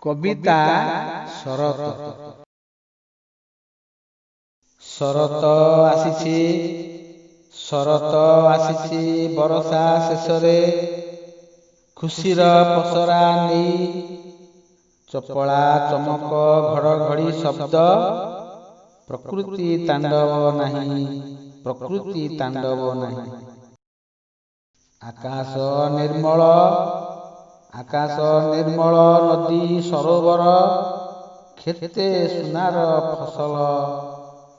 କବିତା ଶରତ। ଶରତ ଆସିଛି, ଶରତ ଆସିଛି ବରଷା ଶେଷରେ, ଖୁସିର ପସରା ନେଇ। ଚପଳା ଚମକ ଘଡ଼ଘଡ଼ି ଶବ୍ଦ, ପ୍ରକୃତି ତାଣ୍ଡବ ନାହିଁ, ପ୍ରକୃତି ତାଣ୍ଡବ ନାହିଁ। ଆକାଶ ନିର୍ମଳ, ଆକାଶ ନିର୍ମଳ, ନଦୀ ସରୋବର, କ୍ଷେତେ ସୁନାର ଫସଲ।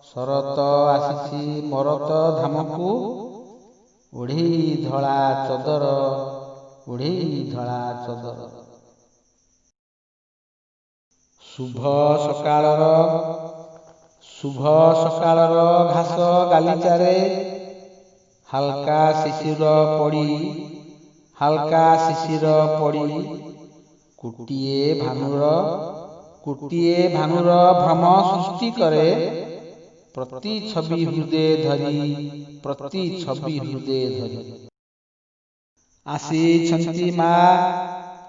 ଶରତ ଆସିଛି ମରତ ଧାମକୁ, ଓଢ଼େଇ ଧଳା ଚଦର, ଓଢ଼େଇ ଧଳା ଚଦର। ଶୁଭ ସକାଳର, ଶୁଭ ସକାଳର ଘାସ ଗାଲିଚାରେ, ହାଲକା ଶିଶିର ପଡ଼ି, ହାଲକା ଶିଶିର ପଡ଼ି। ଗୋଟିଏ ଭାନୁର ଭ୍ରମ ସୃଷ୍ଟି କରେ, ପ୍ରତିଛବି ହୃଦେ ଧରି, ପ୍ରତିଛବି ହୃଦେ ଧରି। ଆସିଛନ୍ତି ମା,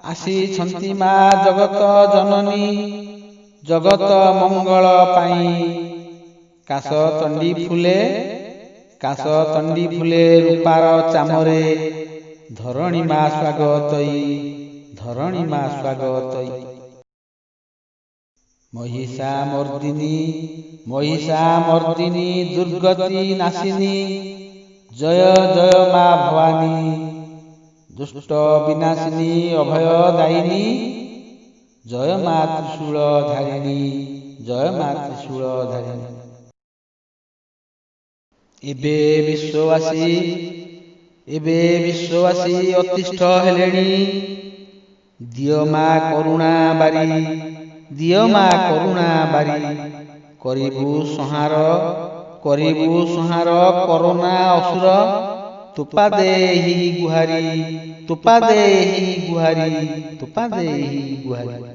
ଆସିଛନ୍ତି ମା ଜଗତ ଜନନୀ, ଜଗତ ମଙ୍ଗଳ ପାଇଁ। କାଶତଣ୍ଡି ଫୁଲେ, କାଶତଣ୍ଡି ଫୁଲେ ରୂପାର ଚାମରେ, ଧରଣୀ ମା ସ୍ୱାଗତଇ, ଧରଣୀ ମା ସ୍ୱାଗତଇ। ମହିଷା ମର୍ଦିନୀ, ମହିଷା ମର୍ଦିନୀ, ଦୁର୍ଗତି ନାଶିନୀ, ଜୟ ଜୟ ମା ଭବାନୀ। ଦୁଷ୍ଟ ବିନାଶିନୀ, ଅଭୟ ଦାୟିନୀ, ଜୟ ମା ତ୍ରିଶୂଳ ଧାରିଣୀ, ଜୟ ମା ତ୍ରିଶୂଳ ଧାରିଣୀ। ଏବେ ବିଶ୍ୱବାସୀ, ଏବେ ବିଶ୍ୱବାସୀ ଅତିଷ୍ଠ ହେଲେଣି, ଦିଅ ମା କରୁଣା ବାରି, ଦିଅ ମା କରୁଣା ବାରି। କରିବୁ ସଂହାର, କରିବୁ ସଂହାର କରୋନା ଅସୁର, ତୋପା ଦେ ଏହି ଗୁହାରି, ତୋପା ଦେ ଏହି ଗୁହାରି, ତୋପା ଦେ ଏହି ଗୁହାରି।